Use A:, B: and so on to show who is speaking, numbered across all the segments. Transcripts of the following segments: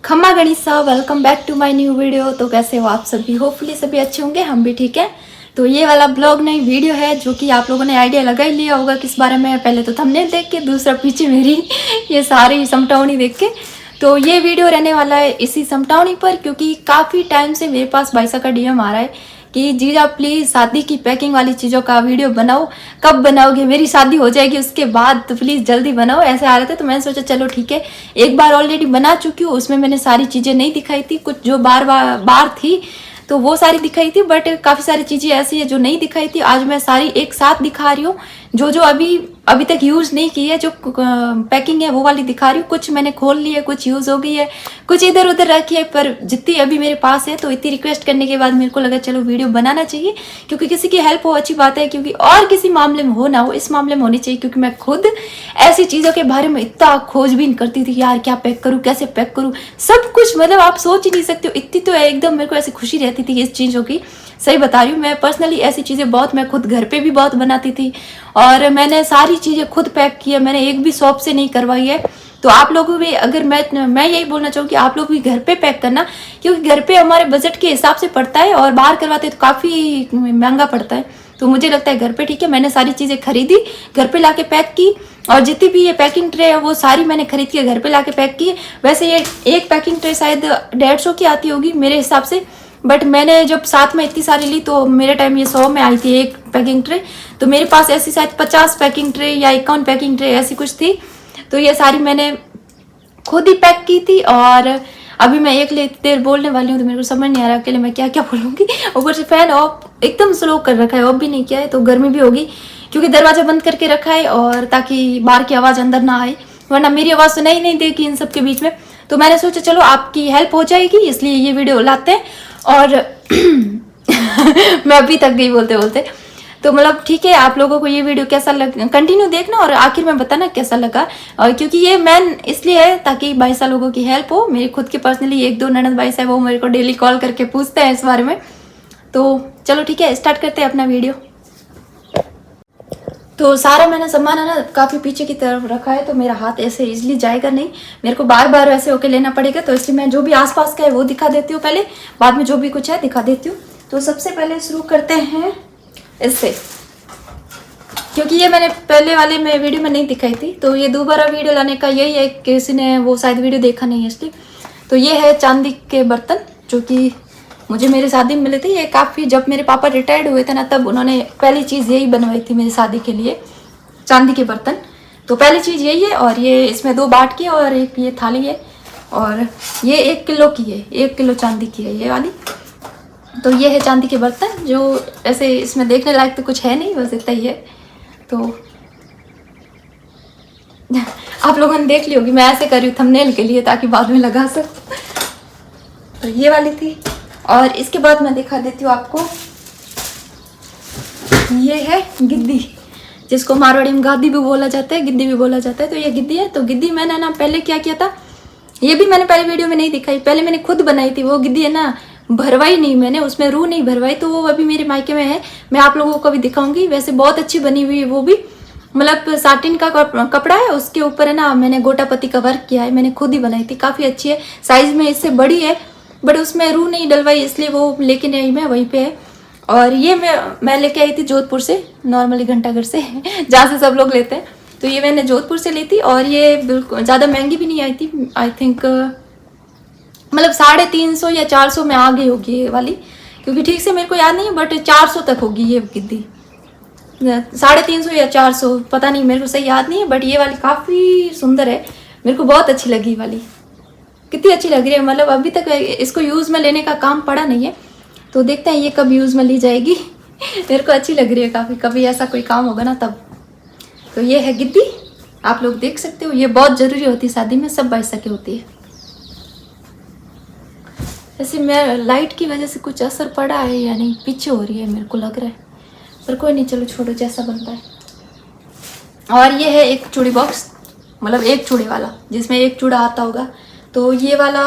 A: खम्मा गणिसा, welcome back to my new video. तो कैसे हो आप सभी? होपफुली सभी अच्छे होंगे, हम भी ठीक है। तो ये वाला ब्लॉग नई वीडियो है जो कि आप लोगों ने आइडिया लगा ही लिया होगा किस बारे में। पहले तो थंबनेल देख के, दूसरा पीछे मेरी ये सारी समटावनी देख के। तो ये वीडियो रहने वाला है इसी समटावनी पर, क्योंकि काफ़ी टाइम से मेरे पास भाईसा का डीएम आ रहा है कि जीजा प्लीज़ शादी की पैकिंग वाली चीज़ों का वीडियो बनाओ। कब बनाओगे? मेरी शादी हो जाएगी उसके बाद, तो प्लीज़ जल्दी बनाओ, ऐसे आ रहे थे। तो मैंने सोचा चलो ठीक है, एक बार ऑलरेडी बना चुकी हूँ, उसमें मैंने सारी चीज़ें नहीं दिखाई थी, कुछ जो बार थी तो वो सारी दिखाई थी, बट काफ़ी सारी चीज़ें ऐसी है जो नहीं दिखाई थी। आज मैं सारी एक साथ दिखा रही हूँ, जो अभी तक यूज़ नहीं की है, जो पैकिंग है वो वाली दिखा रही हूँ। कुछ मैंने खोल ली है, कुछ यूज़ हो गई है, कुछ इधर उधर रखी है, पर जितनी अभी मेरे पास है। तो इतनी रिक्वेस्ट करने के बाद मेरे को लगा चलो वीडियो बनाना चाहिए, क्योंकि किसी की हेल्प हो अच्छी बात है, क्योंकि और किसी मामले में हो ना हो, इस मामले में होनी चाहिए। क्योंकि मैं खुद ऐसी चीज़ों के बारे में इतना खोजबीन करती थी, यार क्या पैक करूँ, कैसे पैक करूँ, सब कुछ, मतलब आप सोच ही नहीं सकते हो। इतनी तो एकदम मेरे को ऐसी खुशी रहती थी इस चीज़ों की, सही बता रही हूँ। मैं पर्सनली ऐसी चीज़ें बहुत, मैं खुद घर पे भी बहुत बनाती थी, और मैंने सारी चीज़ें खुद पैक की है, मैंने एक भी शॉप से नहीं करवाई है। तो आप लोगों भी, अगर मैं यही बोलना चाहूँ कि आप लोग भी घर पे पैक करना, क्योंकि घर पे हमारे बजट के हिसाब से पड़ता है, और बाहर करवाते तो काफ़ी महंगा पड़ता है। तो मुझे लगता है घर पे ठीक है। मैंने सारी चीज़ें खरीदी, घर पे लाके पैक की, और जितनी भी ये पैकिंग ट्रे है वो सारी मैंने खरीद के घर पे लाके पैक की। वैसे ये एक पैकिंग ट्रे शायद 150 की आती होगी मेरे हिसाब से, बट मैंने जब साथ में इतनी सारी ली तो मेरे टाइम ये 100 में आई थी एक पैकिंग ट्रे। तो मेरे पास ऐसी शायद 50 पैकिंग ट्रे या 51 पैकिंग ट्रे ऐसी कुछ थी। तो ये सारी मैंने खुद ही पैक की थी। और अभी मैं एक देर बोलने वाली हूँ तो मेरे को समझ नहीं आ रहा अकेले मैं क्या क्या बोलूँगी। ऊपर से फैन ऑफ एकदम स्लो कर रखा है, ऑफ भी नहीं किया है, तो गर्मी भी होगी, क्योंकि दरवाजा बंद करके रखा है, और ताकि बाहर की आवाज़ अंदर ना आए, वरना मेरी आवाज़ सुनाई नहीं देगी इन सब के बीच में। तो मैंने सोचा चलो आपकी हेल्प हो जाएगी, इसलिए ये वीडियो लाते हैं। और मैं अभी तक गई बोलते बोलते। तो मतलब ठीक है, आप लोगों को ये वीडियो कैसा लग, कंटिन्यू देखना और आखिर में बताना कैसा लगा। और क्योंकि ये मैन इसलिए है ताकि भाईसा लोगों की हेल्प हो। मेरे खुद के पर्सनली 1-2 ननद भाई साहब वो मेरे को डेली कॉल करके पूछते हैं इस बारे में। तो चलो ठीक है, स्टार्ट करते हैं अपना वीडियो। तो सारा मैंने सामान है ना काफ़ी पीछे की तरफ रखा है, तो मेरा हाथ ऐसे इजीली जाएगा नहीं, मेरे को बार बार ऐसे होके लेना पड़ेगा। तो इसलिए मैं जो भी आसपास का है वो दिखा देती हूँ पहले, बाद में जो भी कुछ है दिखा देती हूँ। तो सबसे पहले शुरू करते हैं इससे, क्योंकि ये मैंने पहले वाले में वीडियो में नहीं दिखाई थी। तो ये दोबारा वीडियो लाने का यही है, किसी ने वो शायद वीडियो देखा नहीं है इसलिए। तो ये है चांदी के बर्तन, जो कि मुझे मेरी शादी में मिले थे। ये काफ़ी, जब मेरे पापा रिटायर्ड हुए थे ना, तब उन्होंने पहली चीज़ यही बनवाई थी मेरी शादी के लिए, चांदी के बर्तन। तो पहली चीज़ यही है। और ये इसमें 2 बाट की और एक ये थाली है, और ये 1 किलो की है, 1 किलो चांदी की है ये वाली। तो ये है चांदी के बर्तन, जो ऐसे इसमें देखने लायक तो कुछ है नहीं, बस इतना ही है। तो आप लोगों ने देख ली होगी, मैं ऐसे कर रही हूँ थंबनेल के लिए ताकि बाद में लगा सकूं। तो ये वाली थी। और इसके बाद मैं दिखा देती हूँ आपको, ये है गिद्दी, जिसको मारवाड़ी में गादी भी बोला जाता है, गिद्दी भी बोला जाता है। तो ये गिद्दी है। तो गिद्दी मैंने ना पहले क्या किया था, ये भी मैंने पहले वीडियो में नहीं दिखाई, पहले मैंने खुद बनाई थी। वो गिद्दी है ना, भरवाई नहीं मैंने, उसमें रूह नहीं भरवाई, तो वो अभी मेरे मायके में है, मैं आप लोगों को भी दिखाऊंगी। वैसे बहुत अच्छी बनी हुई है वो भी, मतलब साटिन का कपड़ा है, उसके ऊपर है ना मैंने गोटापति का वर्क किया है, मैंने खुद ही बनाई थी, काफ़ी अच्छी है। साइज में इससे बड़ी है, बट उसमें रूह नहीं डलवाई, इसलिए वो लेके नहीं आई मैं, वहीं पे है। और ये मैं लेके आई थी जोधपुर से, नॉर्मली घंटाघर से जहाँ से सब लोग लेते हैं। तो ये मैंने जोधपुर से ली थी, और ये बिल्कुल ज़्यादा महंगी भी नहीं आई थी। आई थिंक मतलब 350 या 400 में आ गई होगी ये वाली, क्योंकि ठीक से मेरे को याद नहीं है, बट 400 तक होगी ये गिद्दी, 350 या 400 पता नहीं, मेरे को सही याद नहीं है। बट ये वाली काफ़ी सुंदर है, मेरे को बहुत अच्छी लगी वाली, कितनी अच्छी लग रही है। मतलब अभी तक इसको यूज़ में लेने का काम पड़ा नहीं है, तो देखते हैं ये कब यूज़ में ली जाएगी। मेरे को अच्छी लग रही है काफ़ी, कभी ऐसा कोई काम होगा ना तब। तो ये है गिद्दी, आप लोग देख सकते हो, ये बहुत ज़रूरी होती है शादी में, सब भाईसा की होती है। ऐसे मैं लाइट की वजह से कुछ असर पड़ा है या नहीं, पीछे हो रही है मेरे को लग रहा है, पर कोई नहीं, चलो छोड़ो, जैसा बनता है। और ये है एक चूड़ी बॉक्स, मतलब एक चूड़ी वाला, जिसमें एक चूड़ा आता होगा। तो ये वाला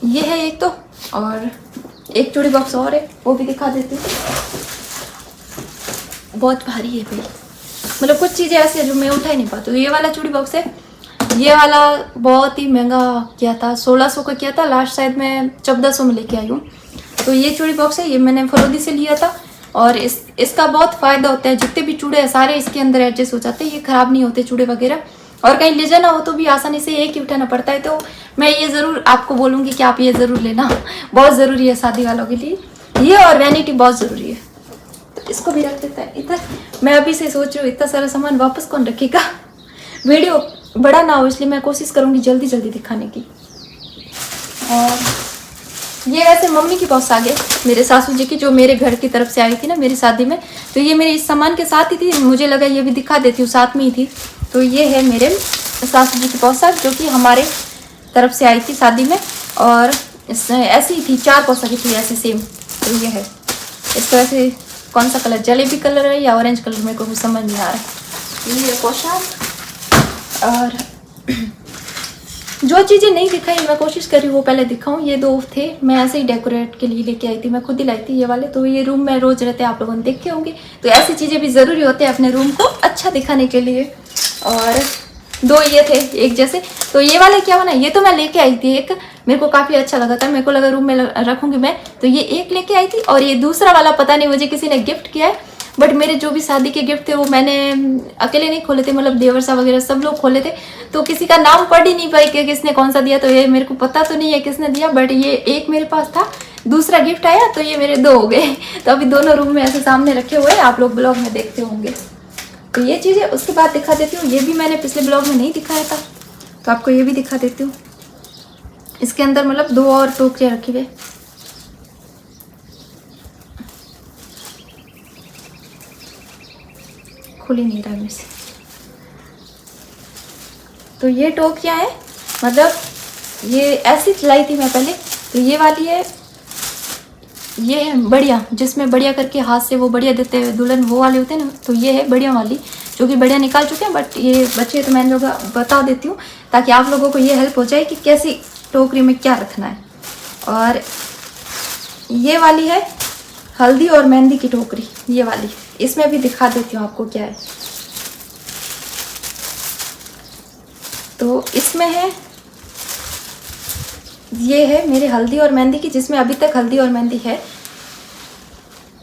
A: ये है एक, तो और एक चूड़ी बॉक्स और है, वो भी दिखा देती हूँ। बहुत भारी है भाई, मतलब कुछ चीज़ें ऐसी है जो मैं उठा ही नहीं पाती हूँ। ये वाला चूड़ी बॉक्स है, ये वाला बहुत ही महंगा किया था, 1600 का किया था, लास्ट शायद मैं 1400 में लेके आई हूँ। तो ये चूड़ी बॉक्स है, ये मैंने फरोदी से लिया था और इसका बहुत फ़ायदा होता है। जितने भी चूड़े हैं सारे इसके अंदर एडजस्ट हो जाते हैं, ये ख़राब नहीं होते चूड़े वगैरह, और कहीं ले जाना हो तो भी आसानी से एक ही उठाना पड़ता है। तो मैं ये ज़रूर आपको बोलूँगी कि आप ये ज़रूर लेना, बहुत ज़रूरी है शादी वालों के लिए ये, और वैनिटी बहुत ज़रूरी है। तो इसको भी रख देता है इधर। मैं अभी से सोच रही हूँ इतना सारा सामान वापस कौन रखेगा, वीडियो बड़ा ना हो इसलिए मैं कोशिश करूँगी जल्दी जल्दी दिखाने की। और ये वैसे मम्मी की पहुँच आ गए मेरे सासू जी की, जो मेरे घर की तरफ से आई थी ना मेरी शादी में, तो ये मेरे इस सामान के साथ ही थी, मुझे लगा ये भी दिखा देती हूँ, साथ में ही थी। तो ये है मेरे सासू जी की पोशाक जो कि हमारे तरफ से आई थी शादी में, और ऐसी ही थी, 4 पोशाकें थी ऐसी सेम। तो ये है, इसको ऐसे कौन सा कलर, जलेबी कलर है या ऑरेंज कलर, मेरे को कुछ समझ नहीं आ रहा है। ये पोशाक, और जो चीज़ें नहीं दिखाई मैं कोशिश कर रही हूँ वो पहले दिखाऊँ। ये 2 थे, मैं ऐसे ही डेकोरेट के लिए लेके आई थी, मैं खुद ही लाई थी ये वाले। तो ये रूम में रोज़ रहते हैं, आप लोगों ने देखे होंगे। तो ऐसी चीज़ें भी ज़रूरी होते हैं अपने रूम को अच्छा दिखाने के लिए। और 2 ये थे एक जैसे। तो ये वाले क्या होना, ये तो मैं लेके आई थी एक, मेरे को काफ़ी अच्छा लगा था, मेरे को लगा रूम में रखूँगी मैं, तो ये एक लेके आई थी। और ये दूसरा वाला पता नहीं मुझे किसी ने गिफ्ट किया है, बट मेरे जो भी शादी के गिफ्ट थे वो मैंने अकेले नहीं खोले थे, मतलब देवरसा वगैरह सब लोग खोले थे। तो किसी का नाम पढ़ ही नहीं पाई कि किसने कौन सा दिया, तो ये मेरे को पता तो नहीं है किसने दिया, बट ये एक मेरे पास था, दूसरा गिफ्ट आया, तो ये मेरे 2 हो गए। तो अभी दोनों रूम में ऐसे सामने रखे हुए हैं, आप लोग ब्लॉग में देखते होंगे। तो ये चीज़ें उसके बाद दिखा देती हूँ। ये भी मैंने पिछले ब्लॉग में नहीं दिखाया था, तो आपको ये भी दिखा देती हूँ। इसके अंदर मतलब 2 और टोकरियाँ रखी हुई, खुल ही नहीं रहा मेरे से। तो ये टोकरियाँ हैं, मतलब ये ऐसी चलाई थी मैं पहले। तो ये वाली है, ये है बढ़िया, जिसमें बढ़िया करके हाथ से वो बढ़िया देते हैं दुल्हन, वो वाले होते हैं ना। तो ये है बढ़िया वाली, जो कि बढ़िया निकाल चुके हैं, बट ये बच्चे तो मैं लोग बता देती हूँ ताकि आप लोगों को ये हेल्प हो जाए कि कैसी टोकरी में क्या रखना है। और ये वाली है हल्दी और मेहंदी की टोकरी, ये वाली, इसमें भी दिखा देती हूँ आपको क्या है। तो इसमें है, ये है मेरे हल्दी और मेहंदी की, जिसमें अभी तक हल्दी और मेहंदी है।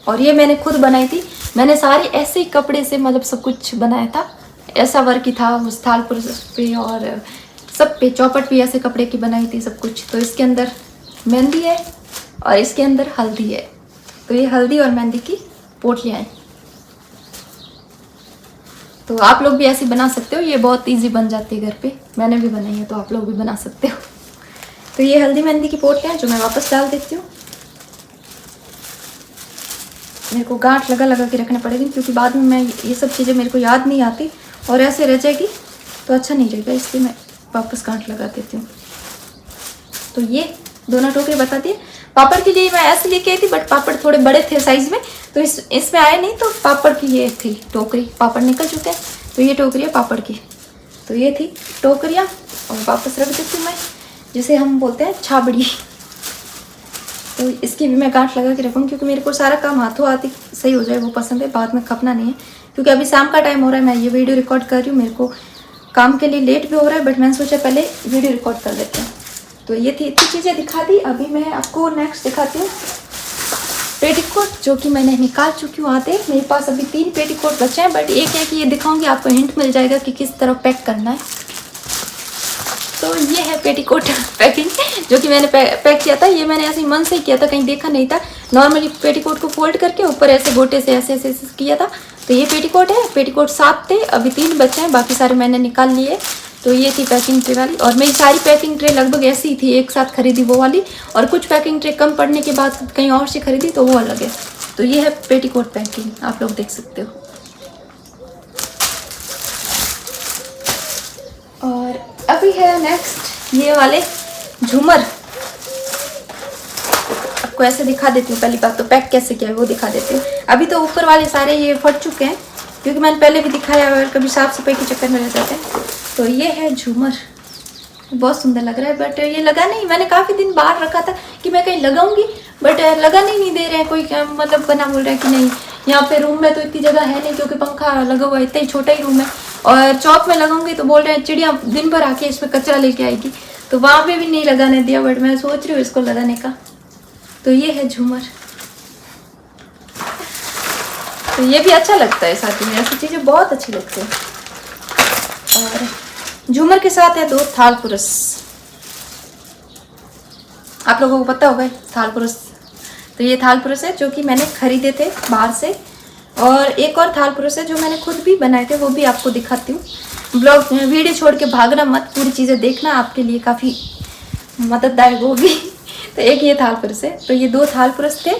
A: और ये मैंने खुद बनाई थी, मैंने सारे ऐसे ही कपड़े से मतलब सब कुछ बनाया था, ऐसा वर्क ही था उस थाल पर पे और सब पे, चौपट भी ऐसे कपड़े की बनाई थी सब कुछ। तो इसके अंदर मेहंदी है और इसके अंदर हल्दी है। तो ये हल्दी और मेहंदी की पोटलियाँ हैं। तो आप लोग भी ऐसी बना सकते हो, ये बहुत इजी बन जाती है घर पे, मैंने भी बनाई है, तो आप लोग भी बना सकते हो। तो ये हल्दी मेहंदी की पोटलियाँ जो मैं वापस डाल देती हूँ। मेरे को गांठ लगा लगा के रखने पड़ेगी, क्योंकि बाद में मैं ये सब चीज़ें मेरे को याद नहीं आती और ऐसे रह जाएगी तो अच्छा नहीं रहेगा, इसलिए मैं वापस गांठ लगा देती हूँ। तो ये दोनों टोकरे बता दिए। पापड़ के लिए मैं ऐसे लेके आई थी, बट पापड़ थोड़े बड़े थे साइज़ में, तो इसमें आए नहीं, तो पापड़ की ये थी टोकरी, पापड़ निकल चुके हैं। तो ये टोकरी है पापड़ की। तो ये थी टोकरियाँ, और वापस रख देती हूँ मैं, जिसे हम बोलते हैं छाबड़ी। तो इसकी भी मैं गांठ लगा के रखूँगी, क्योंकि मेरे को सारा काम हाथों हाथ ही सही हो जाए वो पसंद है, बाद में खपना नहीं है। क्योंकि अभी शाम का टाइम हो रहा है, मैं ये वीडियो रिकॉर्ड कर रही हूँ, मेरे को काम के लिए लेट भी हो रहा है, बट मैंने सोचा पहले वीडियो रिकॉर्ड कर लेते हैं। तो ये थी, इतनी चीज़ें दिखा दी। अभी मैं आपको नेक्स्ट दिखाती हूँ पेटीकोट, जो कि मैंने निकाल चुकी हूँ आधे। मेरे पास अभी 3 पेटीकोट बचे हैं, बट एक एक ये दिखाऊंगी, आपको हिंट मिल जाएगा कि किस तरह पैक करना है। तो ये है पेटीकोट पैकिंग, जो कि मैंने पैक किया था। ये मैंने ऐसे ही मन से ही किया था, कहीं देखा नहीं था। नॉर्मली पेटीकोट को फोल्ड करके ऊपर ऐसे गोटे से ऐसे ऐसे किया था। तो ये पेटीकोट है, पेटीकोट 7 थे, अभी 3 बचे हैं, बाकी सारे मैंने निकाल लिए। तो ये थी पैकिंग ट्रे वाली, और मेरी सारी पैकिंग ट्रे लगभग ऐसी ही थी, एक साथ खरीदी वो वाली, और कुछ पैकिंग ट्रे कम पड़ने के बाद कहीं और से खरीदी, तो वो अलग है। तो ये है पेटीकोट पैकिंग, आप लोग देख सकते हो। और अभी है नेक्स्ट ये वाले झूमर, आपको ऐसे दिखा देती हूँ। पहली बात तो पैक कैसे किया है वो दिखा देती हूँ। अभी तो ऊपर वाले सारे ये फट चुके हैं, क्योंकि मैंने पहले भी दिखाया और कभी साफ सफाई के चक्कर में रह जाते हैं। तो ये है झूमर, बहुत सुंदर लग रहा है, बट ये लगा नहीं। मैंने काफ़ी दिन बाहर रखा था कि मैं कहीं लगाऊंगी, बट लगा नहीं दे रहे हैं कोई, मतलब बना बोल रहा है कि नहीं यहाँ पे रूम में तो इतनी जगह है नहीं, क्योंकि पंखा लगा हुआ है, इतना ही छोटा ही रूम है। और चौक में लगाऊंगी तो बोल रहे हैं चिड़िया दिन भर आके इसमें कचरा लेके आएगी, तो वहाँ पे भी नहीं लगाने दिया, बट मैं सोच रही हूँ इसको लगाने का। तो ये है झूमर, तो ये भी अच्छा लगता है शादी में, ऐसी चीज़ें बहुत अच्छी लगती है। और झूमर के साथ है 2 थाल पुरुष। आप लोगों को पता होगा थाल पुरुष, तो ये थाल पुरुष है जो कि मैंने खरीदे थे बाहर से, और एक और थाल पुरुष है जो मैंने खुद भी बनाए थे, वो भी आपको दिखाती हूँ। ब्लॉग वीडियो छोड़ के भागना मत, पूरी चीज़ें देखना, आपके लिए काफ़ी मदददायक होगी। तो एक ये थाल पुरुष है, तो ये 2 थाल पुरुष थे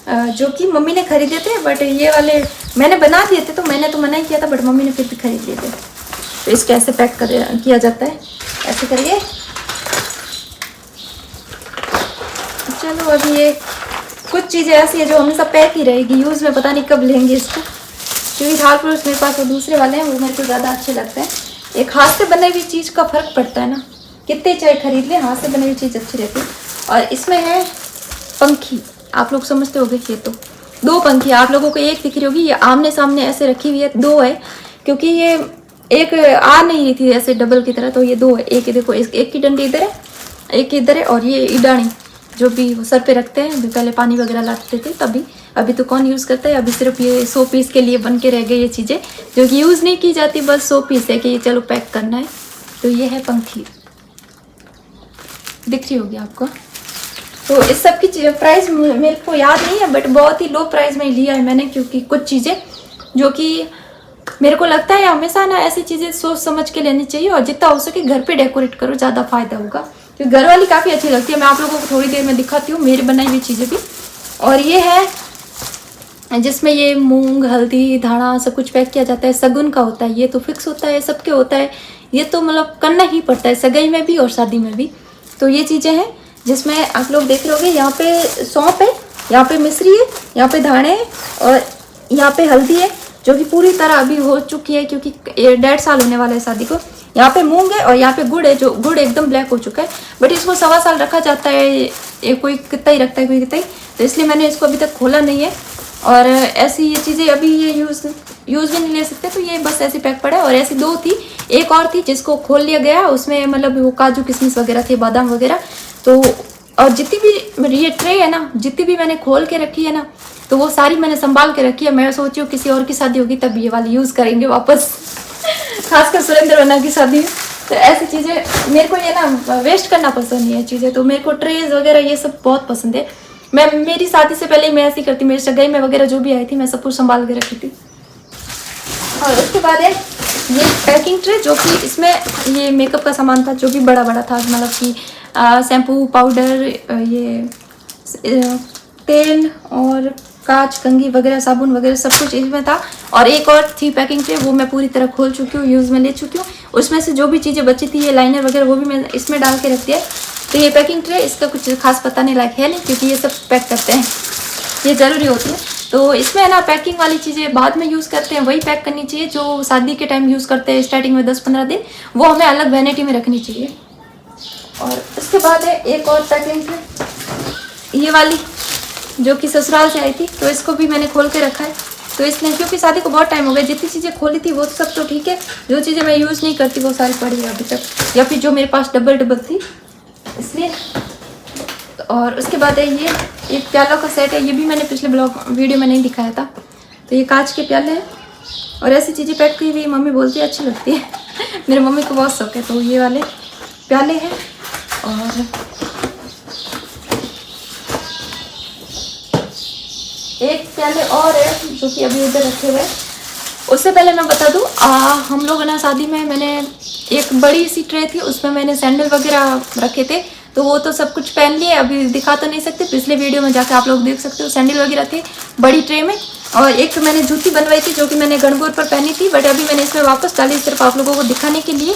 A: जो कि मम्मी ने खरीदे थे, बट ये वाले मैंने बना दिए थे, तो मैंने तो मना ही किया था, बट मम्मी ने फिर भी खरीद लिए थे। तो इसको ऐसे पैक किया जाता है, ऐसे करिए। चलो अभी ये कुछ चीज़ें ऐसी है जो हमेशा पैक ही रहेगी, यूज़ में पता नहीं कब लेंगे इसको, क्योंकि थाल पुरुष मेरे पास वो दूसरे वाले हैं, वो मेरे को ज़्यादा अच्छे लगते हैं। एक हाथ से बनी हुई चीज़ का फ़र्क पड़ता है ना, कितने चाहे खरीद लें, हाथ से बनी हुई चीज़ अच्छी रहती है। और इसमें है पंखी, आप लोग समझते होंगे, ये तो 2 पंखी आप लोगों को एक दिख रही होगी, ये आमने सामने ऐसे रखी हुई है, 2 है, क्योंकि ये एक आ नहीं रही थी ऐसे डबल की तरह, तो ये 2 है। एक देखो, एक की डंडी इधर है, एक इधर है, और ये इडानी जो भी वो सर पे रखते हैं, पहले पानी वगैरह लाते थे तभी, अभी तो कौन यूज़ करता है, अभी सिर्फ ये 100 पीस के लिए बन के रह गए ये चीज़ें, जो कि यूज़ नहीं की जाती, बस 100 पीस है कि ये चलो पैक करना है। तो ये है पंखी, दिख रही होगी आपको। तो इस सब की प्राइस मेरे को याद नहीं है, बट बहुत ही लो प्राइस में लिया है मैंने, क्योंकि कुछ चीज़ें जो कि मेरे को लगता है हमेशा ना ऐसी चीज़ें सोच समझ के लेनी चाहिए, और जितना हो सके घर पे डेकोरेट करो, ज़्यादा फायदा होगा, क्योंकि घर वाली काफ़ी अच्छी लगती है। मैं आप लोगों को थोड़ी देर में दिखाती हूँ मेरी बनाई हुई चीज़ें भी। और ये है जिसमें ये मूंग, हल्दी, धाना सब कुछ पैक किया जाता है, सगुन का होता है, ये तो फिक्स होता है, सबके होता है, ये तो मतलब करना ही पड़ता है, सगाई में भी और शादी में भी। तो ये चीज़ें हैं जिसमें आप लोग देख रहे होगे, यहाँ पे सौंफ है, यहाँ पे मिश्री है, यहाँ पे धाने है, और यहाँ पे हल्दी है जो कि पूरी तरह अभी हो चुकी है, क्योंकि 1.5 साल होने वाला है शादी को। यहाँ पे मूंग है, और यहाँ पे गुड़ है, जो गुड़ एकदम ब्लैक हो चुका है, बट इसको 1.25 साल रखा जाता है, ये कोई कितना ही रखता है, कोई कितना ही, तो इसलिए मैंने इसको अभी तक खोला नहीं है। और ऐसी ये चीज़ें अभी ये यूज़ भी नहीं ले सकते, तो ये बस ऐसे पैक पड़ा है। और ऐसी 2 थी, एक और थी जिसको खोल लिया गया, उसमें मतलब वो काजू किशमिश वगैरह थे, बादाम वगैरह। तो और जितनी भी ये ट्रे है ना, जितनी भी मैंने खोल के रखी है ना, तो वो सारी मैंने संभाल के रखी है। मैं सोची हूँ किसी और की शादी होगी तब ये वाली यूज़ करेंगे वापस, खासकर सुरेंद्र वन्ना की शादी में। तो ऐसी चीज़ें मेरे को ये ना वेस्ट करना पसंद नहीं है चीज़ें, तो मेरे को ट्रेज वगैरह ये सब बहुत पसंद है। मेरी शादी से पहले मैं ऐसी करती, मेरी सगाई में वगैरह जो भी आई थी मैं सब कुछ संभाल के रखी थी। और उसके बाद है ये पैकिंग ट्रे, जो कि इसमें ये मेकअप का सामान था, जो कि बड़ा बड़ा था, मतलब कि शैम्पू, पाउडर, ये तेल और कांच, कंघी वगैरह, साबुन वगैरह सब कुछ इसमें था। और एक और थी पैकिंग ट्रे, वो मैं पूरी तरह खोल चुकी हूँ, यूज़ में ले चुकी हूँ। उसमें से जो भी चीज़ें बची थी, ये लाइनर वगैरह, वो भी मैं इसमें डाल के रख दिया। तो ये पैकिंग ट्रे इसका कुछ खास पता नहीं लायक है नहीं, क्योंकि ये सब पैक करते हैं, ये ज़रूरी होती है। तो इसमें ना पैकिंग वाली चीज़ें बाद में यूज़ करते हैं, वही पैक करनी चाहिए जो शादी के टाइम यूज़ करते हैं स्टार्टिंग में 10-15 दिन, वो हमें अलग वैनिटी में रखनी चाहिए। और उसके बाद है एक और पैकिंग ट्रे, ये वाली जो कि ससुराल से आई थी, तो इसको भी मैंने खोल के रखा है। तो इसमें क्योंकि शादी को बहुत टाइम हो गया, जितनी चीज़ें खोली थी वो सब तो ठीक है, जो चीज़ें मैं यूज़ नहीं करती वो सारी पड़ी है अभी तक, या फिर जो मेरे पास डबल थी इसलिए। और उसके बाद है ये एक प्यालों का सेट है, ये भी मैंने पिछले वीडियो में नहीं दिखाया था। तो ये कांच के प्याले हैं, और ऐसी चीज़ें पैक की हुई मम्मी बोलती है अच्छी लगती है मेरे मम्मी को बहुत शौक है। तो ये वाले प्याले हैं, और एक प्याले और है जो कि अभी इधर रखे हुए हैं। उससे पहले मैं बता दूं, हम लोग ना शादी में मैंने एक बड़ी सी ट्रे थी, उसमें मैंने सैंडल वगैरह रखे थे, तो वो तो सब कुछ पहन लिए, अभी दिखा तो नहीं सकते, पिछले वीडियो में जाकर आप लोग देख सकते हो, सैंडल वगैरह थे बड़ी ट्रे में। और एक मैंने जूती बनवाई थी जो कि मैंने गणगौर पर पहनी थी, बट अभी मैंने इसमें वापस डाली सिर्फ आप लोगों को दिखाने के लिए।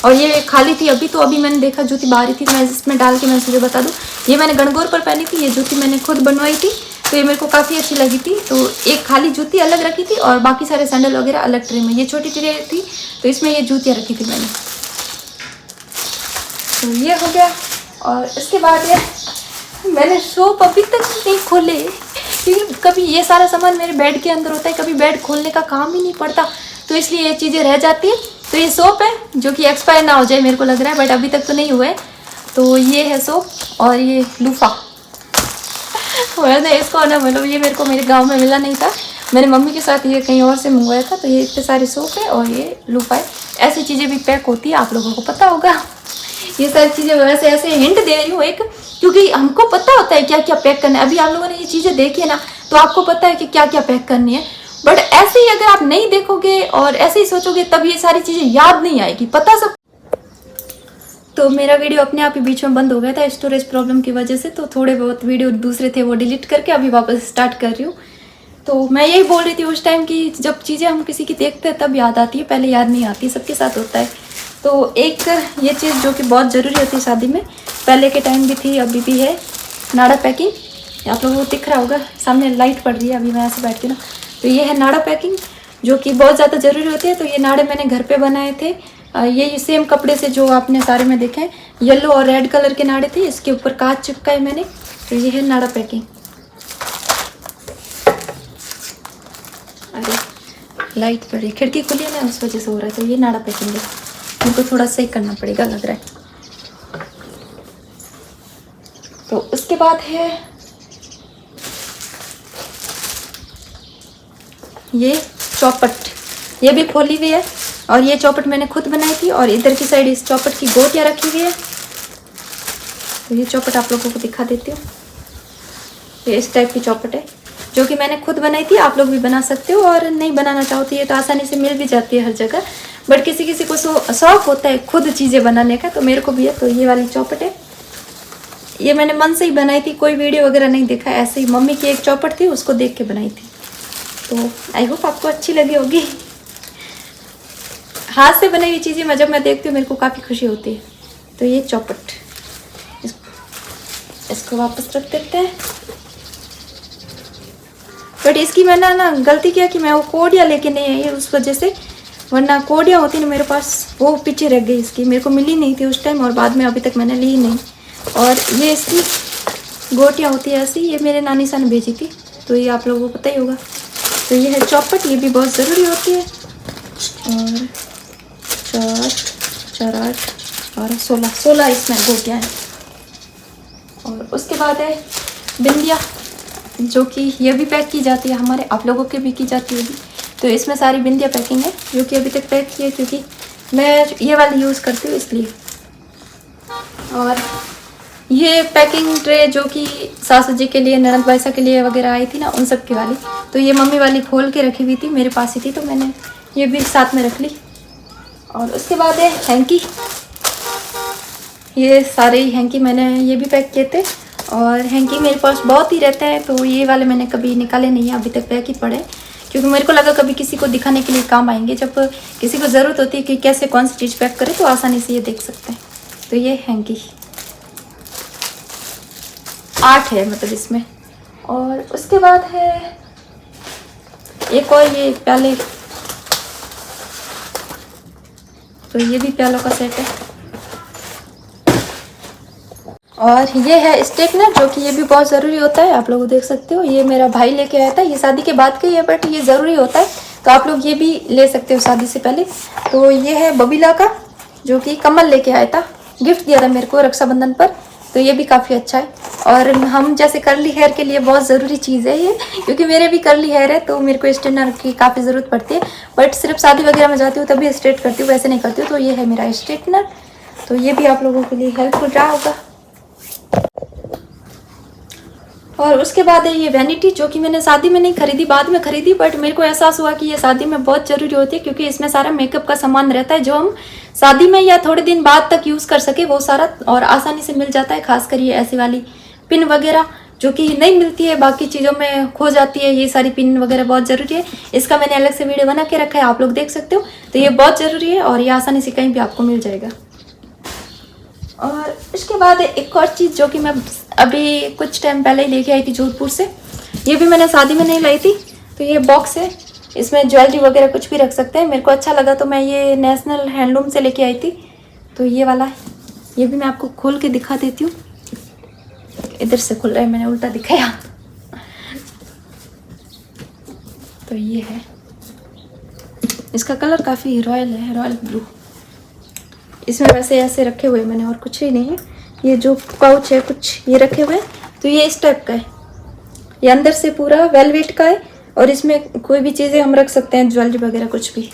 A: और ये खाली थी अभी, तो अभी मैंने देखा जूती बाहर थी, तो मैं इसमें डाल के मैं तुझे बता दूँ, ये मैंने गणगौर पर पहनी थी, ये जूती मैंने खुद बनवाई थी, तो ये मेरे को काफ़ी अच्छी लगी थी। तो एक खाली जूती अलग रखी थी और बाकी सारे सैंडल वगैरह अलग ट्रे में, ये छोटी ट्रे थी तो इसमें ये जूतियाँ रखी थी मैंने। तो ये हो गया। और इसके बाद ये मैंने शॉप अभी तक नहीं खोले, क्योंकि कभी ये सारा सामान मेरे बेड के अंदर होता है, कभी बेड खोलने का काम ही नहीं पड़ता। तो इसलिए ये चीज़ें रह जाती है। तो ये सोप है जो कि एक्सपायर ना हो जाए मेरे को लग रहा है, बट अभी तक तो नहीं हुआ है। तो ये है सोप और ये लूफा। वैसे इसको ना मतलब ये मेरे को मेरे गांव में मिला नहीं था, मेरी मम्मी के साथ ये कहीं और से मंगवाया था। तो ये इतने सारे सोप है और ये लूफा है। ऐसी चीज़ें भी पैक होती है, आप लोगों को पता होगा। ये सारी चीज़ें वैसे ऐसे हिंट दे रही हूँ एक, क्योंकि हमको पता होता है क्या क्या पैक करना है। अभी आप लोगों ने ये चीज़ें देखी है ना, तो आपको पता है कि क्या क्या पैक करनी है। बट ऐसे ही अगर आप नहीं देखोगे और ऐसे ही सोचोगे तब ये सारी चीज़ें याद नहीं आएगी, पता सब। तो मेरा वीडियो अपने आप ही बीच में बंद हो गया था स्टोरेज प्रॉब्लम की वजह से। तो थोड़े बहुत वीडियो दूसरे थे वो डिलीट करके अभी वापस स्टार्ट कर रही हूँ। तो मैं यही बोल रही थी उस टाइम की जब चीज़ें हम किसी की देखते हैं तब याद आती है, पहले याद नहीं आती। सबके साथ होता है। तो एक ये चीज़ जो कि बहुत ज़रूरी होती है शादी में, पहले के टाइम भी थी अभी भी है, नाड़ा पैकिंग। आप लोगों को दिख रहा होगा, सामने लाइट पड़ रही है, अभी मैं ऐसे बैठती हूँ ना। तो ये है नाड़ा पैकिंग जो कि बहुत ज़्यादा ज़रूरी होती है। तो ये नाड़े मैंने घर पे बनाए थे, ये सेम कपड़े से जो आपने सारे में देखे हैं, येलो और रेड कलर के नाड़े थे। इसके ऊपर कांच चिपकाए मैंने। तो ये है नाड़ा पैकिंग। अरे लाइट पड़ी, खिड़की खुली है ना उस वजह से हो रहा है। तो ये नाड़ा पैकिंग है, उनको थोड़ा सही करना पड़ेगा लग रहा है। तो उसके बाद है ये चौपट, ये भी खोली हुई है और ये चौपट मैंने खुद बनाई थी। और इधर की साइड इस चौपट की गोटियाँ रखी हुई है। तो ये चौपट आप लोगों को दिखा देती हूँ। ये इस टाइप की चौपट है जो कि मैंने खुद बनाई थी। आप लोग भी बना सकते हो, और नहीं बनाना चाहो तो ये तो आसानी से मिल भी जाती है हर जगह। बट किसी किसी को शौक होता है खुद चीज़ें बनाने का, तो मेरे को भी है। तो ये वाली चौपट है, ये मैंने मन से ही बनाई थी, कोई वीडियो वगैरह नहीं देखा, ऐसे ही मम्मी की एक चौपट थी उसको देख के बनाई थी। तो आई होप आपको अच्छी लगी होगी। हाथ से बनाई हुई चीज़ें जब मैं देखती हूँ मेरे को काफ़ी खुशी होती है। तो ये चौपट, इसको वापस रख देते हैं। बट इसकी मैंने ना गलती किया कि मैं वो कोडियाँ लेके नहीं आई उस वजह से, वरना कोडियाँ होती ना मेरे पास, वो पीछे रह गई इसकी, मेरे को मिली नहीं थी उस टाइम और बाद में अभी तक मैंने ली नहीं। और ये इसकी गोटियाँ होती है ऐसी, ये मेरे नानी सा ने भेजी थी। तो ये आप लोगों को पता ही होगा। तो ये है चौपट, ये भी बहुत ज़रूरी होती है। और 4, 4, 8, 12, 16 इसमें गोटियाँ हैं। और उसके बाद है बिंदिया, जो कि ये भी पैक की जाती है हमारे, आप लोगों के भी की जाती होगी। तो इसमें सारी बिंदिया पैकिंग है जो कि अभी तक पैक की है, क्योंकि मैं ये वाली यूज़ करती हूँ इसलिए। और ये पैकिंग ट्रे जो कि सासू जी के लिए, ननद भाईसा के लिए वगैरह आई थी ना, उन सब की वाली। तो ये मम्मी वाली खोल के रखी हुई थी, मेरे पास ही थी, तो मैंने ये भी साथ में रख ली। और उसके बाद है हैंकी, ये सारे हैंकी मैंने ये भी पैक किए थे। और हैंकी मेरे पास बहुत ही रहते हैं, तो ये वाले मैंने कभी निकाले नहीं है, अभी तक पैक ही पड़े, क्योंकि मेरे को लगा कभी किसी को दिखाने के लिए काम आएंगे। जब किसी को ज़रूरत होती है कि कैसे कौन सी चीज़ पैक करें, तो आसानी से ये देख सकते हैं। तो ये हैंकी 8 है मतलब इसमें। और उसके बाद है एक और ये प्याले, तो ये भी प्यालों का सेट है। और ये है स्ट्रेटनर, जो कि ये भी बहुत ज़रूरी होता है, आप लोग देख सकते हो। ये मेरा भाई लेके आया था, ये शादी के बाद का ही है बट ये ज़रूरी होता है, तो आप लोग ये भी ले सकते हो शादी से पहले। तो ये है बबीला का, जो कि कमल लेके आया था, गिफ्ट दिया था मेरे को रक्षाबंधन पर। तो ये भी काफ़ी अच्छा है। और हम जैसे कर्ली हेयर के लिए बहुत ज़रूरी चीज़ है ये, क्योंकि मेरे भी कर्ली हेयर है, तो मेरे को स्ट्रेटनर की काफ़ी ज़रूरत पड़ती है। बट सिर्फ शादी वगैरह में जाती हूँ तभी स्ट्रेट करती हूँ, वैसे नहीं करती हूँ। तो ये है मेरा स्ट्रेटनर, तो ये भी आप लोगों के लिए हेल्पफुल रहा होगा। और उसके बाद है ये वैनिटी, जो कि मैंने शादी में नहीं खरीदी, बाद में खरीदी, बट मेरे को एहसास हुआ कि ये शादी में बहुत ज़रूरी होती है, क्योंकि इसमें सारा मेकअप का सामान रहता है जो हम शादी में या थोड़े दिन बाद तक यूज़ कर सके, वो सारा और आसानी से मिल जाता है। खासकर ये ऐसी वाली पिन वगैरह जो कि नहीं मिलती है, बाकी चीज़ों में खो जाती है, ये सारी पिन वगैरह बहुत ज़रूरी है। इसका मैंने अलग से वीडियो बना के रखा है, आप लोग देख सकते हो। तो ये बहुत ज़रूरी है और ये आसानी से कहीं भी आपको मिल जाएगा। और इसके बाद एक और चीज़ जो कि मैं अभी कुछ टाइम पहले ही लेके आई थी जोधपुर से, ये भी मैंने शादी में नहीं लाई थी। तो ये बॉक्स है, इसमें ज्वेलरी वगैरह कुछ भी रख सकते हैं। मेरे को अच्छा लगा तो मैं ये नेशनल हैंडलूम से लेके आई थी। तो ये वाला है, ये भी मैं आपको खोल के दिखा देती हूँ। इधर से खुल रहा है, मैंने उल्टा दिखाया। तो ये है, इसका कलर काफ़ी रॉयल है, रॉयल ब्लू। इसमें वैसे ऐसे रखे हुए मैंने और कुछ ही नहीं है। ये जो पाउच है कुछ ये रखे हुए तो ये इस टाइप का है। ये अंदर से पूरा वेलवेट का है और इसमें कोई भी चीज़ें हम रख सकते हैं, ज्वेलरी वगैरह कुछ भी,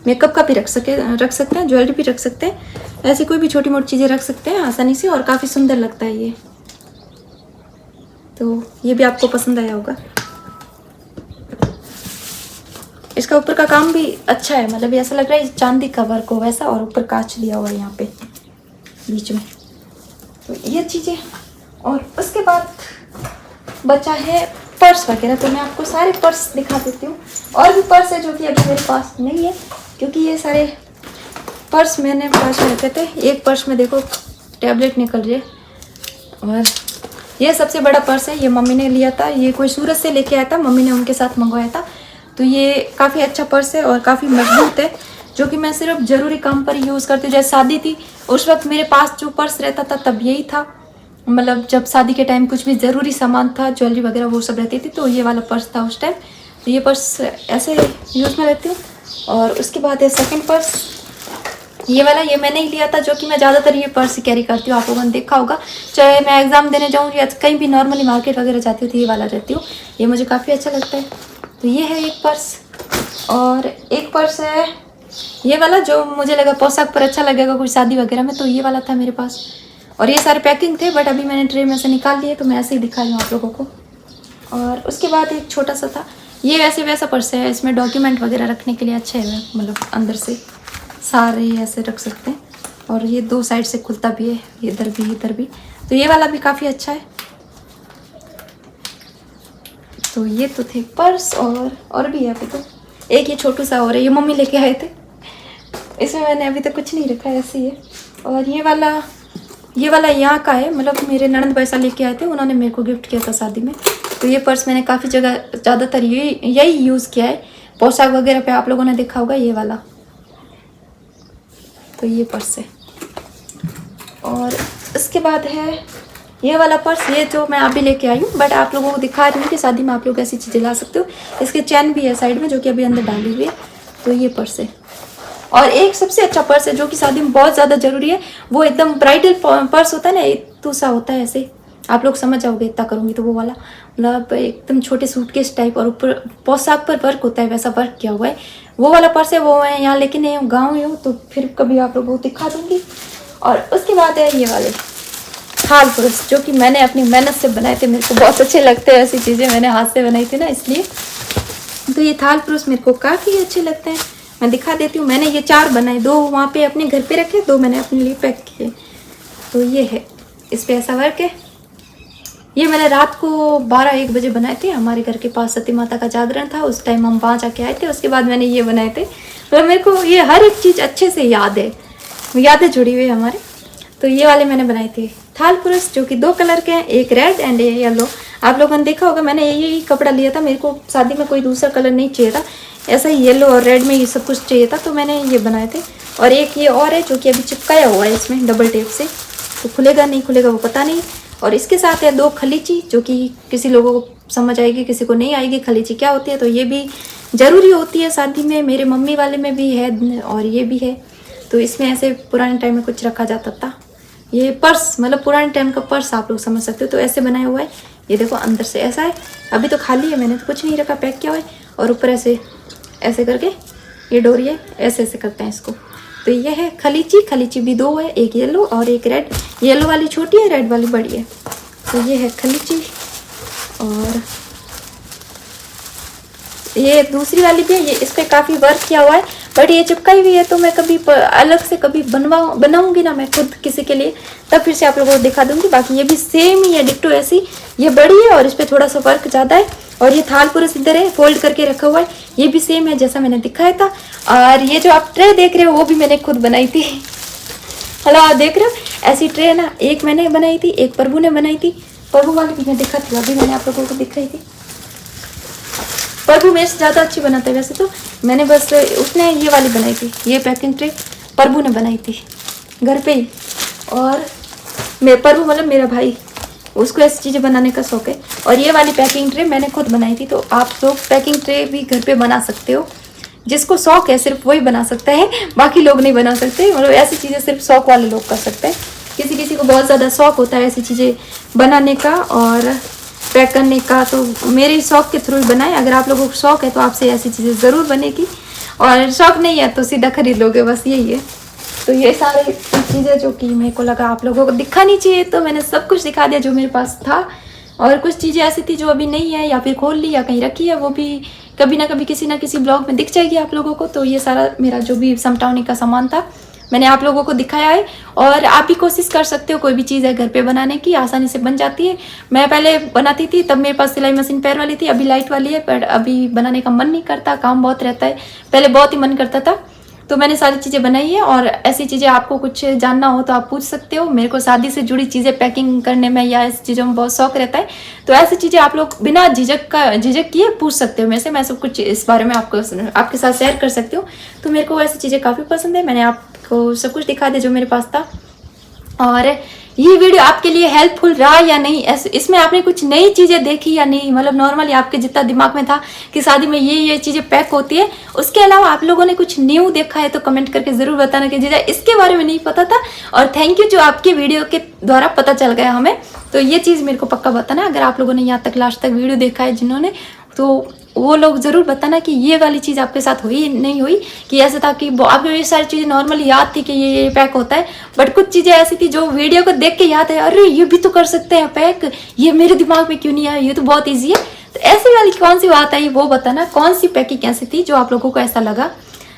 A: मेकअप का भी रख सकते हैं, ज्वेलरी भी रख सकते हैं, ऐसी कोई भी छोटी मोटी चीज़ें रख सकते हैं आसानी से और काफ़ी सुंदर लगता है ये। तो ये भी आपको पसंद आया होगा। इसका ऊपर का काम भी अच्छा है, मतलब ऐसा लग रहा है चांदी का वर्क हो वैसा, और ऊपर कांच दिया हुआ है यहाँ पे बीच में। तो ये चीज़ें, और उसके बाद बचा है पर्स वगैरह। तो मैं आपको सारे पर्स दिखा देती हूँ। और भी पर्स है जो कि अभी मेरे पास नहीं है, क्योंकि ये सारे पर्स मैंने पास में रखे थे। एक पर्स में देखो टैबलेट निकल रही है, और ये सबसे बड़ा पर्स है, ये मम्मी ने लिया था, ये कोई सूरत से लेके आया था, मम्मी ने उनके साथ मंगवाया था। तो ये काफ़ी अच्छा पर्स है और काफ़ी मजबूत है, जो कि मैं सिर्फ ज़रूरी काम पर यूज़ करती हूँ। जैसे शादी थी उस वक्त मेरे पास जो पर्स रहता था तब यही था, मतलब जब शादी के टाइम कुछ भी ज़रूरी सामान था, ज्वेलरी वगैरह वो सब रहती थी, तो ये वाला पर्स था उस टाइम। तो ये पर्स ऐसे यूज़ में रहती हूँ। और उसके बाद है सेकेंड पर्स, ये वाला, ये मैंने ही लिया था, जो कि मैं ज़्यादातर ये पर्स कैरी करती हूँ। आप लोगों ने देखा होगा, चाहे मैं एग्ज़ाम देने जाऊँ या कहीं भी नॉर्मली मार्केट वगैरह जाती हूँ तो ये वाला रहती हूँ। ये मुझे काफ़ी अच्छा लगता है। तो ये है एक पर्स। और एक पर्स है ये वाला, जो मुझे लगा पोशाक पर अच्छा लगेगा कोई शादी वगैरह में, तो ये वाला था मेरे पास। और ये सारे पैकिंग थे, बट अभी मैंने ट्रे में से निकाल लिए, तो मैं ऐसे ही दिखा रही हूँ आप लोगों को। और उसके बाद एक छोटा सा था, ये वैसे वैसा पर्स है, इसमें डॉक्यूमेंट वगैरह रखने के लिए अच्छा है, मतलब अंदर से सारे ऐसे रख सकते हैं। और ये दो साइड से खुलता भी है, इधर भी इधर भी। तो ये वाला भी काफ़ी अच्छा है। तो ये तो थे पर्स, और भी है अभी तो। एक ये छोटू सा और है, ये मम्मी लेके आए थे, इसमें मैंने अभी तक कुछ नहीं रखा है, ऐसे ही है। और ये वाला यहाँ का है, मतलब मेरे ननंद पैसा लेके आए थे, उन्होंने मेरे को गिफ्ट किया था शादी में। तो ये पर्स मैंने काफ़ी जगह ज़्यादातर यही यूज़ किया है, पोशाक वगैरह पे आप लोगों ने देखा होगा ये वाला। तो ये पर्स है। और इसके बाद है ये वाला पर्स, ये जो मैं अभी लेके आई हूँ, बट आप लोगों को दिखा रही हूँ कि शादी में आप लोग ऐसी चीज़ें ला सकते हो। इसके चैन भी है साइड में, जो कि अभी अंदर डाली हुई है। तो ये पर्स है। और एक सबसे अच्छा पर्स है जो कि शादी में बहुत ज़्यादा ज़रूरी है, वो एकदम ब्राइडल पर्स होता है ना, इतना सा होता है ऐसे, आप लोग समझ जाओगे इतना करूँगी तो। वो वाला मतलब एकदम छोटे सूटकेस टाइप, और ऊपर पोशाक पर वर्क होता है, वैसा वर्क किया हुआ है, वो वाला पर्स है। वो मैं यहाँ लेके नहीं हूँ, गाँव में हूँ, तो फिर कभी आप लोगों को दिखा दूँगी। और उसके बाद है ये वाले थाल पुरुष, जो कि मैंने अपनी मेहनत से बनाए थे, मेरे को बहुत अच्छे लगते हैं ऐसी चीज़ें, मैंने हाथ से बनाई थी ना, इसलिए। तो ये थाल पुरुष मेरे को काफ़ी अच्छे लगते हैं, मैं दिखा देती हूँ। मैंने ये 4 बनाए, 2 वहाँ पे अपने घर पे रखे, 2 मैंने अपने लिए पैक किए। तो ये है, इस पर ऐसा वर्क है। ये मैंने रात को 12-1 बजे बनाए थे, हमारे घर के पास सती माता का जागरण था, उस टाइम हम वहाँ जाके आए थे। उसके बाद मैंने ये बनाए थे, मतलब मेरे को ये हर एक चीज़ अच्छे से याद है, यादें जुड़ी हुई है हमारे। तो ये वाले मैंने बनाए थे थाल पुरुष, जो कि 2 कलर के हैं, एक रेड एंड येलो। आप लोगों ने देखा होगा, मैंने यही कपड़ा लिया था, मेरे को शादी में कोई दूसरा कलर नहीं चाहिए था, ऐसा ही येलो और रेड में ये सब कुछ चाहिए था, तो मैंने ये बनाए थे। और एक ये और है जो कि अभी चिपकाया हुआ है इसमें डबल टेप से, तो खुलेगा नहीं खुलेगा वो पता नहीं। और इसके साथ है 2 खलीची, जो कि किसी लोगों को समझ आएगी, किसी को नहीं आएगी खलीची क्या होती है। तो ये भी ज़रूरी होती है शादी में, मेरे मम्मी वाले में भी है और ये भी है। तो इसमें ऐसे पुराने टाइम में कुछ रखा जाता था। ये पर्स मतलब पुराने टाइम का पर्स आप लोग समझ सकते हो। तो ऐसे बनाया हुआ है, ये देखो अंदर से ऐसा है, अभी तो खाली है, मैंने तो कुछ नहीं रखा, पैक किया हुआ है। और ऊपर ऐसे ऐसे करके ये डोरी है, ऐसे ऐसे करते हैं इसको। तो ये है खलीची, खलीची भी 2 है, एक येलो और एक रेड। येलो वाली छोटी है, रेड वाली बड़ी है। तो ये है खलीची। और ये दूसरी वाली भी है, ये इस पर काफ़ी वर्क किया हुआ है, बट ये चिपकाई हुई है। तो मैं कभी अलग से कभी बनाऊंगी ना मैं खुद किसी के लिए, तब फिर से आप लोगों को दिखा दूंगी। बाकी ये भी सेम ही है, डिट्टो ऐसी। ये बड़ी है और इस पर थोड़ा सा वर्क ज़्यादा है। और ये थाल पुरुष इधर है, फोल्ड करके रखा हुआ है, ये भी सेम है जैसा मैंने दिखाया था। और ये जो आप ट्रे देख रहे हो वो भी मैंने खुद बनाई थी। हेलो, आप देख रहे हो ऐसी ट्रे ना, एक मैंने बनाई थी, एक प्रभु ने बनाई थी। प्रभु वाली भी मैं दिखा थी, अभी मैंने आप लोगों को दिख रही थी। प्रभु मेरे से ज़्यादा अच्छी बनाता है वैसे तो, मैंने बस उसने ये वाली बनाई थी, ये पैकिंग ट्रे प्रभु ने बनाई थी घर पे ही। और मैं प्रभु मतलब मेरा भाई, उसको ऐसी चीज़ें बनाने का शौक है। और ये वाली पैकिंग ट्रे मैंने खुद बनाई थी। तो आप लोग पैकिंग ट्रे भी घर पे बना सकते हो, जिसको शौक है सिर्फ वही बना सकता है, बाकी लोग नहीं बना सकते। मतलब ऐसी चीज़ें सिर्फ शौक वाले लोग कर सकते हैं। किसी किसी को बहुत ज़्यादा शौक होता है ऐसी चीज़ें बनाने का और पैक करने का, तो मेरे शौक के थ्रू ही बनाए। अगर आप लोगों को शौक है तो आपसे ऐसी चीज़ें ज़रूर बनेगी, और शौक नहीं है तो सीधा खरीद लोगे, बस यही है। तो ये सारी चीज़ें जो कि मेरे को लगा आप लोगों को दिखानी चाहिए, तो मैंने सब कुछ दिखा दिया जो मेरे पास था। और कुछ चीज़ें ऐसी थी जो अभी नहीं है या फिर खोल ली या कहीं रखी है, वो भी कभी ना कभी किसी ना किसी ब्लॉग में दिख जाएगी आप लोगों को। तो ये सारा मेरा जो भी समटाउनी का सामान था मैंने आप लोगों को दिखाया है। और आप भी कोशिश कर सकते हो, कोई भी चीज़ है घर पे बनाने की, आसानी से बन जाती है। मैं पहले बनाती थी तब मेरे पास सिलाई मशीन पैर वाली थी, अभी लाइट वाली है, पर अभी बनाने का मन नहीं करता, काम बहुत रहता है। पहले बहुत ही मन करता था, तो मैंने सारी चीज़ें बनाई है। और ऐसी चीज़ें आपको कुछ जानना हो तो आप पूछ सकते हो। मेरे को शादी से जुड़ी चीज़ें पैकिंग करने में या ऐसी चीज़ों में बहुत शौक रहता है, तो ऐसी चीज़ें आप लोग बिना झिझक किए पूछ सकते हो मेरे से। मैं सब कुछ इस बारे में आपके साथ शेयर कर सकती हूँ। तो मेरे को ऐसी चीज़ें काफ़ी पसंद है, मैंने आपको सब कुछ दिखा दिया जो मेरे पास था। और ये वीडियो आपके लिए हेल्पफुल रहा या नहीं, इसमें आपने कुछ नई चीज़ें देखी या नहीं, मतलब नॉर्मली आपके जितना दिमाग में था कि शादी में ये चीज़ें पैक होती है, उसके अलावा आप लोगों ने कुछ न्यू देखा है तो कमेंट करके ज़रूर बताना कि जीजा इसके बारे में नहीं पता था। और थैंक यू जो आपके वीडियो के द्वारा पता चल गया हमें, तो ये चीज़ मेरे को पक्का बताना। अगर आप लोगों ने यहाँ तक लास्ट तक वीडियो देखा है जिन्होंने, तो वो लोग ज़रूर बताना कि ये वाली चीज़ आपके साथ हुई नहीं हुई, कि ऐसा था कि आपको ये सारी चीज़ें नॉर्मली याद थी कि ये पैक होता है, बट कुछ चीज़ें ऐसी थी जो वीडियो को देख के याद है, अरे ये भी तो कर सकते हैं पैक, ये मेरे दिमाग में क्यों नहीं आया, ये तो बहुत ईजी है। तो ऐसी वाली कौन सी बात आई वो बताना, कौन सी पैकिंग ऐसी थी जो आप लोगों को ऐसा लगा,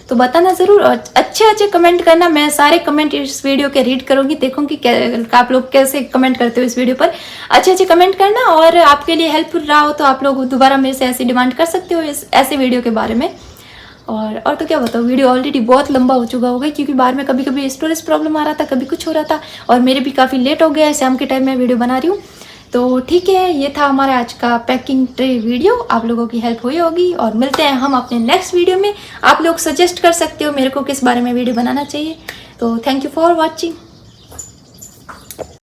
A: तो बताना ज़रूर। और अच्छे कमेंट करना, मैं सारे कमेंट इस वीडियो के रीड करूँगी, देखूँगी आप लोग कैसे कमेंट करते हो इस वीडियो पर। अच्छे कमेंट करना, और आपके लिए हेल्पफुल रहा हो तो आप लोग दोबारा मेरे से ऐसी डिमांड कर सकते हो इस ऐसे वीडियो के बारे में। और तो क्या बताओ, वीडियो ऑलरेडी बहुत लंबा हो चुका होगा, क्योंकि बाहर में कभी कभी स्टोरेज प्रॉब्लम आ रहा था, कभी कुछ हो रहा था, और मेरे भी काफ़ी लेट हो गया है, शाम के टाइम में वीडियो बना रही हूँ। तो ठीक है, ये था हमारा आज का पैकिंग ट्रे वीडियो, आप लोगों की हेल्प हुई होगी। और मिलते हैं हम अपने नेक्स्ट वीडियो में। आप लोग सजेस्ट कर सकते हो मेरे को किस बारे में वीडियो बनाना चाहिए। तो थैंक यू फॉर वॉचिंग।